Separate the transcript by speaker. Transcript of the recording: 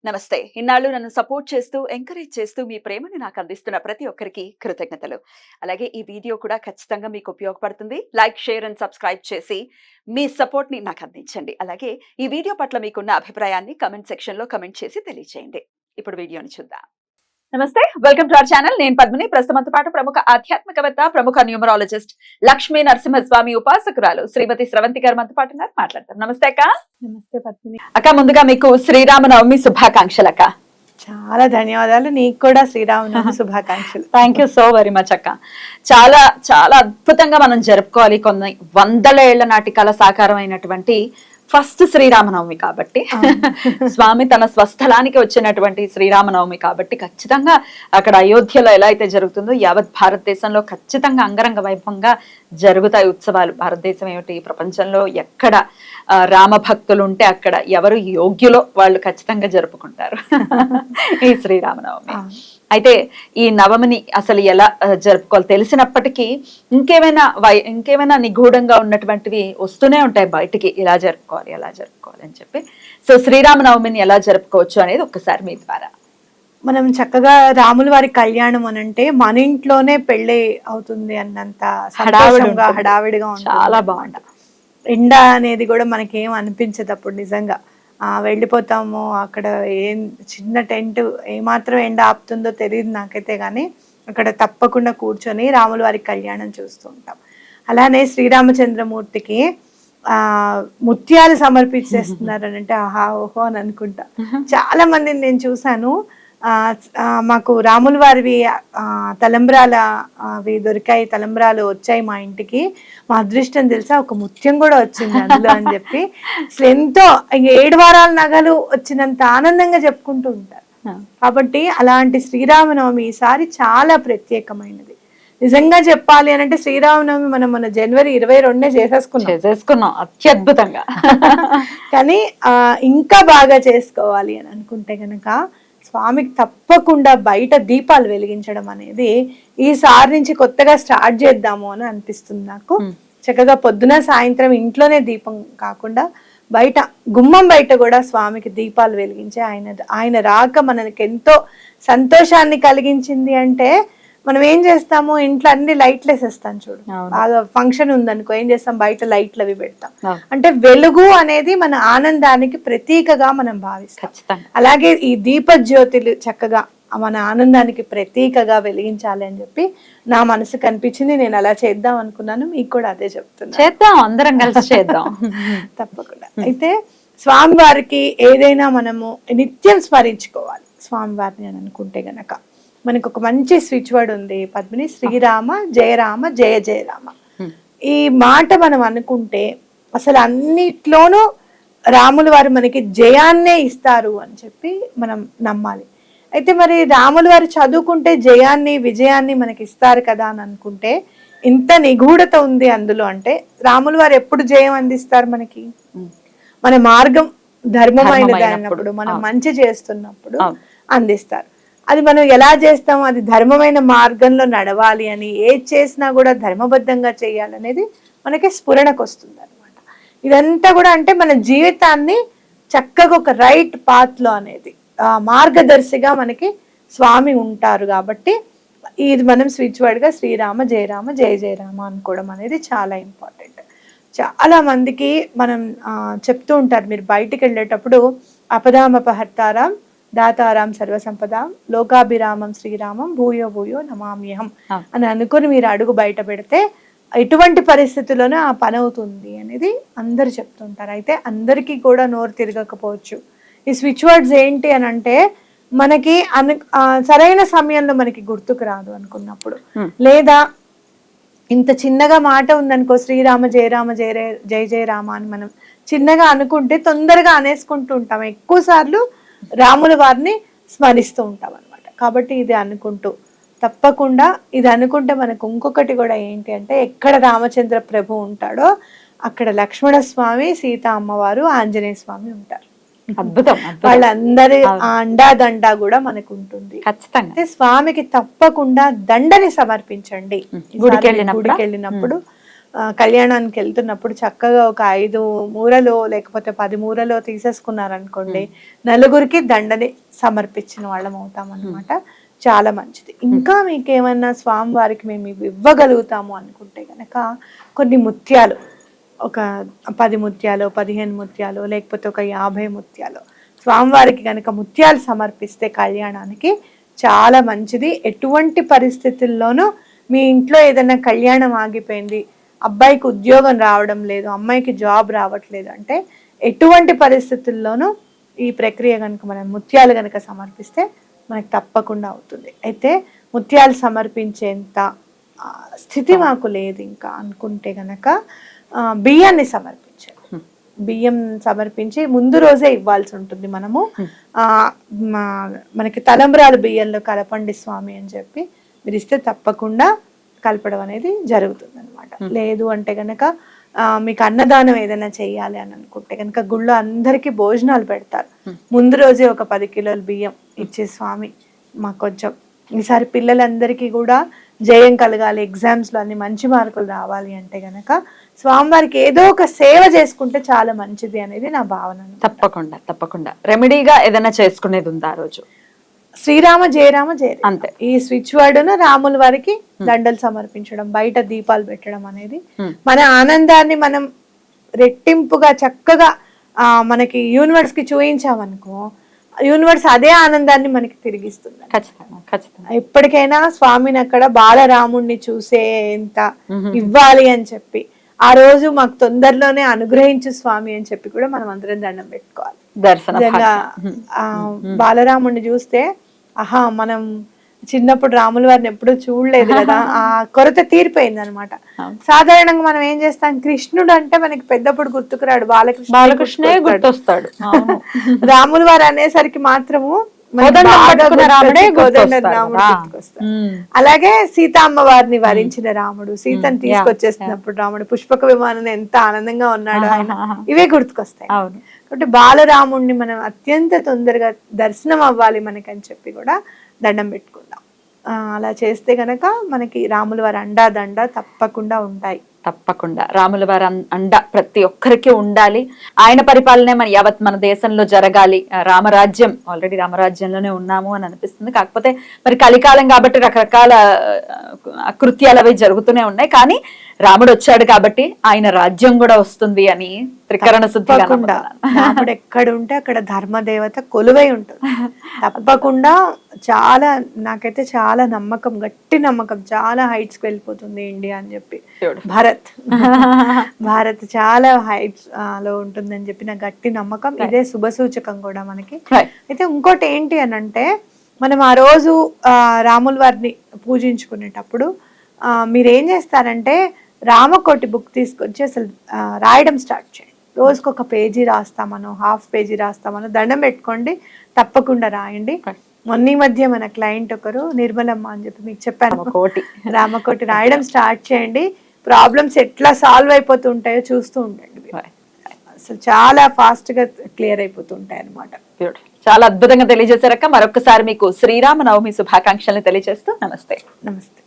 Speaker 1: నమస్తే. ఇన్నాళ్ళు నన్ను సపోర్ట్ చేస్తూ, ఎంకరేజ్ చేస్తూ మీ ప్రేమని నాకు అందిస్తున్న ప్రతి ఒక్కరికి కృతజ్ఞతలు. అలాగే ఈ వీడియో కూడా ఖచ్చితంగా మీకు ఉపయోగపడుతుంది. లైక్, షేర్ అండ్ సబ్స్క్రైబ్ చేసి మీ సపోర్ట్‌ని నాకు అందించండి. అలాగే ఈ వీడియో పట్ల మీకున్న అభిప్రాయాన్ని కామెంట్ సెక్షన్‌లో కామెంట్ చేసి తెలియజేయండి. ఇప్పుడు వీడియోని చూద్దాం. నమస్తే, వెల్కమ్ టు అవర్ ఛానల్. నేను పద్మిని. ప్రస్తుతంతో పాటు ప్రముఖ ఆధ్యాత్మికవేత్త, ప్రముఖ న్యూమరాలజిస్ట్ లక్ష్మీ నరసింహస్వామి ఉపాసకురాలు శ్రీమతి స్రవంతి గారు మనతో పాటు ఉన్నారు. మాట్లాడతారు. నమస్తే అక్క.
Speaker 2: నమస్తే పద్మిని.
Speaker 1: అక్క, ముందుగా మీకు శ్రీరామనవమి శుభాకాంక్షలు అక్క.
Speaker 2: చాలా ధన్యవాదాలు. నీకు కూడా శ్రీరామనవమి శుభాకాంక్షలు.
Speaker 1: Thank you so very much అక్క. చాలా చాలా అద్భుతంగా మనం జరుపుకోవాలి. కొన్ని వందల ఏళ్ల నాటి కళ సాకారం అయినటువంటి ఫస్ట్ శ్రీరామనవమి కాబట్టి, స్వామి తన స్వస్థలానికి వచ్చినటువంటి శ్రీరామనవమి కాబట్టి ఖచ్చితంగా అక్కడ అయోధ్యలో ఎలా అయితే జరుగుతుందో యావత్ భారతదేశంలో ఖచ్చితంగా అంగరంగ వైభవంగా జరుగుతాయి ఉత్సవాలు. భారతదేశం ఏమిటి, ప్రపంచంలో ఎక్కడ రామ భక్తులు ఉంటే అక్కడ ఎవరు యోగ్యులో వాళ్ళు ఖచ్చితంగా జరుపుకుంటారు ఈ శ్రీరామనవమి. అయితే ఈ నవమిని అసలు ఎలా జరుపుకోవాలి తెలిసినప్పటికీ ఇంకేమైనా నిగూఢంగా ఉన్నటువంటివి వస్తూనే ఉంటాయి బయటికి. ఇలా జరుపుకోవాలి, ఎలా జరుపుకోవాలి అని చెప్పి. సో శ్రీరామనవమిని ఎలా జరుపుకోవచ్చు అనేది ఒక్కసారి మీ ద్వారా.
Speaker 2: మనం చక్కగా రాముల వారి కళ్యాణం అనంటే మన ఇంట్లోనే పెళ్లి అవుతుంది అన్నంత సంతోషంగా హడావిడిగా ఉంటుంది.
Speaker 1: చాలా బాగుంటుంది.
Speaker 2: ఎండ అనేది కూడా మనకేం అనిపించదు అప్పుడు. నిజంగా వెళ్ళిపోతాము అక్కడ. ఏం చిన్న టెంట్ ఏమాత్రం ఎండ ఆపుతుందో తెలియదు నాకైతే, కానీ అక్కడ తప్పకుండా కూర్చొని రాముల వారి కళ్యాణం చూస్తూ ఉంటాం. అలానే శ్రీరామచంద్రమూర్తికి ముత్యాలు సమర్పించేస్తున్నారు అని అంటే ఆహా ఓహో అని అనుకుంటా. చాలా మందిని నేను చూసాను. మాకు రాముల వారివి తలంబ్రాల అవి దొరికాయి, తలంబ్రాలు వచ్చాయి మా ఇంటికి, మా అదృష్టం తెలుసా ఒక ముత్యం కూడా వచ్చింది అందులో అని చెప్పి అసలు ఎంతో 7 వారాల నగలు వచ్చినంత ఆనందంగా చెప్పుకుంటూ ఉంటారు. కాబట్టి అలాంటి శ్రీరామనవమి ఈసారి చాలా ప్రత్యేకమైనది. నిజంగా చెప్పాలి అని అంటే శ్రీరామనవమి మనం మన జనవరి 22 చేసేసుకున్నాం అత్యద్భుతంగా. కానీ ఇంకా బాగా చేసుకోవాలి అని అనుకుంటే గనక స్వామికి తప్పకుండా బయట దీపాలు వెలిగించడం అనేది ఈసారి నుంచి కొత్తగా స్టార్ట్ చేద్దాము అని అనిపిస్తుంది నాకు. చక్కగా పొద్దున సాయంత్రం ఇంట్లోనే దీపం కాకుండా బయట గుమ్మం బయట కూడా స్వామికి దీపాలు వెలిగించి ఆయన రాక మనకి ఎంతో సంతోషాన్ని కలిగించింది. అంటే మనం ఏం చేస్తాము, ఇంట్లో అన్ని లైట్లు వేసేస్తాం చూడు. బాగా ఫంక్షన్ ఉందనుకో ఏం చేస్తాం, బయట లైట్లు అవి పెడతాం. అంటే వెలుగు అనేది మన ఆనందానికి ప్రతీకగా మనం భావిస్తాం. అలాగే ఈ దీప జ్యోతులు చక్కగా మన ఆనందానికి ప్రతీకగా వెలిగించాలి అని చెప్పి నా మనసు కనిపించింది. నేను అలా చేద్దాం అనుకున్నాను. మీకు కూడా అదే చెప్తున్నా.
Speaker 1: చేద్దాం, అందరం కలిసి చేద్దాం
Speaker 2: తప్పకుండా. అయితే స్వామివారికి ఏదైనా మనము నిత్యం స్మరించుకోవాలి స్వామివారిని అని అనుకుంటే గనక మనకు ఒక మంచి స్విచ్ వర్డ్ ఉంది పద్మిని. శ్రీరామ జయ రామ జయ జయ రామ. ఈ మాట మనం అనుకుంటే అసలు అన్నిట్లోనూ రాముల వారు మనకి జయాన్నే ఇస్తారు అని చెప్పి మనం నమ్మాలి. అయితే మరి రాముల వారు చదువుకుంటే జయాన్ని విజయాన్ని మనకి ఇస్తారు కదా అని అనుకుంటే ఇంత నిగూఢత ఉంది అందులో. అంటే రాముల వారు ఎప్పుడు జయం అందిస్తారు మనకి, మన మార్గం ధర్మమైనది అన్నప్పుడు, మనం మంచి చేస్తున్నప్పుడు అందిస్తారు. అది మనం ఎలా చేస్తాం, అది ధర్మమైన మార్గంలో నడవాలి అని ఏది చేసినా కూడా ధర్మబద్ధంగా చేయాలనేది మనకి స్ఫురణకు వస్తుంది అనమాట. ఇదంతా కూడా అంటే మన జీవితాన్ని చక్కగా ఒక రైట్ పాత్ లో అనేది మార్గదర్శిగా మనకి స్వామి ఉంటారు. కాబట్టి ఇది మనం స్విచ్ వర్డ్ గా శ్రీరామ జయ రామ జయ జయ రామ అనుకోవడం అనేది చాలా ఇంపార్టెంట్. చాలా మందికి మనం చెప్తూ ఉంటారు, మీరు బయటికి వెళ్ళేటప్పుడు అపదామపహర్తారాం దాతారాం సర్వసంపదాం లోకాభిరామం శ్రీరామం భూయో భూయో నమామ్యహం అని అనుకుని మీరు అడుగు బయట పెడితే ఎటువంటి పరిస్థితుల్లోనే ఆ పని అవుతుంది అనేది అందరు చెప్తుంటారు. అయితే అందరికీ కూడా నోరు తిరగకపోవచ్చు. ఈ స్విచ్ వర్డ్స్ ఏంటి అని అంటే మనకి సరైన సమయంలో మనకి గుర్తుకు రాదు అనుకున్నప్పుడు, లేదా ఇంత చిన్నగా మాట ఉందనుకో శ్రీరామ జయ రామ జయ జయ జయ రామ అని మనం చిన్నగా అనుకుంటే తొందరగా అనేసుకుంటూ ఉంటాం. ఎక్కువ సార్లు రాముల వారిని స్మరిస్తూ ఉంటాం అనమాట. కాబట్టి ఇది అనుకుంటూ తప్పకుండా ఇది అనుకుంటే మనకు ఇంకొకటి కూడా ఏంటి అంటే ఎక్కడ రామచంద్ర ప్రభు ఉంటాడో అక్కడ లక్ష్మణ స్వామి, సీతా అమ్మవారు, ఆంజనేయ స్వామి ఉంటారు.
Speaker 1: అద్భుతం.
Speaker 2: వాళ్ళందరి అండాదండ కూడా మనకు ఉంటుంది. స్వామికి తప్పకుండా దండని సమర్పించండి. గుడికి వెళ్ళినప్పుడు కళ్యాణానికి వెళ్తున్నప్పుడు చక్కగా ఒక 5 మూరలో లేకపోతే 10 మూరలో తీసేసుకున్నారనుకోండి, నలుగురికి దండని సమర్పించిన వాళ్ళం అవుతాం అన్నమాట. చాలా మంచిది. ఇంకా మీకేమన్నా స్వామి వారికి మేము ఇవి ఇవ్వగలుగుతాము అనుకుంటే గనక కొన్ని ముత్యాలు, ఒక 10 ముత్యాలు, 15 ముత్యాలు, లేకపోతే ఒక 50 ముత్యాలు స్వామివారికి కనుక ముత్యాలు సమర్పిస్తే కళ్యాణానికి చాలా మంచిది. ఎటువంటి పరిస్థితుల్లోనూ మీ ఇంట్లో ఏదైనా కళ్యాణం ఆగిపోయింది, అబ్బాయికి ఉద్యోగం రావడం లేదు, అమ్మాయికి జాబ్ రావట్లేదు అంటే ఎటువంటి పరిస్థితుల్లోనూ ఈ ప్రక్రియ కనుక మనం ముత్యాలు కనుక సమర్పిస్తే మనకు తప్పకుండా అవుతుంది. అయితే ముత్యాలు సమర్పించేంత స్థితి మాకు లేదు ఇంకా అనుకుంటే గనక బియ్యాన్ని సమర్పించాలి. బియ్యం సమర్పించి ముందు రోజే ఇవ్వాల్సి ఉంటుంది. మనము మనకి తలంబ్రాలు బియ్యంలో కలపండి స్వామి అని చెప్పి మీరు ఇస్తే తప్పకుండా కలపడం అనేది జరుగుతుంది అనమాట. లేదు అంటే గనక మీకు అన్నదానం ఏదైనా చెయ్యాలి అని అనుకుంటే కనుక గుళ్ళో అందరికీ భోజనాలు పెడతారు. ముందు రోజే ఒక 10 కిలోల బియ్యం ఇచ్చే స్వామి మాకు కొంచెం ఈసారి పిల్లలందరికీ కూడా జయం కలగాలి, ఎగ్జామ్స్లో అన్ని మంచి మార్కులు రావాలి అంటే గనక స్వామివారికి ఏదో ఒక సేవ చేసుకుంటే చాలా మంచిది అనేది నా భావన.
Speaker 1: తప్పకుండా తప్పకుండా రెమెడీగా ఏదైనా చేసుకునేది ఉందా ఆ రోజు?
Speaker 2: శ్రీరామ జయరామ జయ
Speaker 1: అంతే. ఈ
Speaker 2: స్విచ్ వర్డ్ను రాముల వారికి దండలు సమర్పించడం, బయట దీపాలు పెట్టడం అనేది మన ఆనందాన్ని మనం రెట్టింపుగా చక్కగా మనకి యూనివర్స్ కి చూయించామనుకో, యూనివర్స్ అదే ఆనందాన్ని మనకి తిరిగిస్తుంది.
Speaker 1: ఖచ్చితంగా
Speaker 2: ఎప్పటికైనా స్వామిని అక్కడ బాలరాముణ్ణి చూసే ఎంత ఇవ్వాలి అని చెప్పి ఆ రోజు మాకు తొందరలోనే అనుగ్రహించు స్వామి అని చెప్పి కూడా మనం అందరం దండం పెట్టుకోవాలి. నిజంగా బాలరాముణ్ణి చూస్తే ఆహా మనం చిన్నప్పుడు రాముల వారిని ఎప్పుడూ చూడలేదు కదా, ఆ కొరత తీరిపోయింది అనమాట. సాధారణంగా మనం ఏం చేస్తాం, కృష్ణుడు అంటే మనకి పెద్దప్పుడు గుర్తుకురాడు, బాలకృష్ణే గుర్తొస్తాడు. రాముల వారు అనేసరికి మాత్రము అలాగే సీతమ్మ వారిని వరించిన రాముడు, సీతను తీసుకొచ్చేస్తున్నప్పుడు రాముడు పుష్పక విమానం ఎంత ఆనందంగా ఉన్నాడు ఆయన, ఇవే గుర్తుకొస్తాయి. కాబట్టి బాలరాముడిని మనం అత్యంత తొందరగా దర్శనం అవ్వాలి మనకని చెప్పి కూడా దండం పెట్టుకుందాం. అలా చేస్తే గనక మనకి రాముల వారి అండా దండ తప్పకుండా ఉంటాయి.
Speaker 1: తప్పకుండా రాముల వారి అండ ప్రతి ఒక్కరికి ఉండాలి. ఆయన పరిపాలనే మన దేశంలో జరగాలి. రామరాజ్యం, ఆల్రెడీ రామరాజ్యంలోనే ఉన్నాము అని అనిపిస్తుంది. కాకపోతే మరి కలికాలం కాబట్టి రకరకాల అకృత్యాలు అవి జరుగుతూనే ఉన్నాయి. కానీ రాముడు వచ్చాడు కాబట్టి ఆయన రాజ్యం కూడా వస్తుంది అని త్రికరణ శుద్ధి.
Speaker 2: రాముడు ఎక్కడ ఉంటే అక్కడ ధర్మదేవత కొలువై ఉంటుంది. తప్పకుండా చాలా, నాకైతే చాలా నమ్మకం, గట్టి నమ్మకం, చాలా హైట్స్ కి వెళ్ళిపోతుంది ఇండియా అని చెప్పి. భారత్ చాలా హైట్స్ లో ఉంటుందని చెప్పి నా గట్టి నమ్మకం. ఇదే శుభ సూచకం కూడా మనకి. అయితే ఇంకోటి ఏంటి అని అంటే, మనం ఆ రోజు రాముల వారిని పూజించుకునేటప్పుడు మీరేం చేస్తారంటే రామకోటి బుక్ తీసుకొచ్చి అసలు రాయడం స్టార్ట్ చేయండి. రోజుకు ఒక పేజీ రాస్తామను, హాఫ్ పేజీ రాస్తామను, దండం పెట్టుకోండి, తప్పకుండా రాయండి. మొన్న మధ్య మన క్లయింట్ ఒకరు నిర్మలమ్మ అని చెప్పి మీకు చెప్పాను, రామకోటి రాయడం స్టార్ట్ చేయండి. ప్రాబ్లమ్స్ ఎట్లా సాల్వ్ అయిపోతూ ఉంటాయో చూస్తూ ఉండండి. అసలు చాలా ఫాస్ట్ గా క్లియర్ అయిపోతూ ఉంటాయి అన్నమాట.
Speaker 1: చాలా అద్భుతంగా తెలియజేశారక్క. మరొకసారి మీకు శ్రీరామ నవమి శుభాకాంక్షలను తెలియజేస్తూ నమస్తే.
Speaker 2: నమస్తే.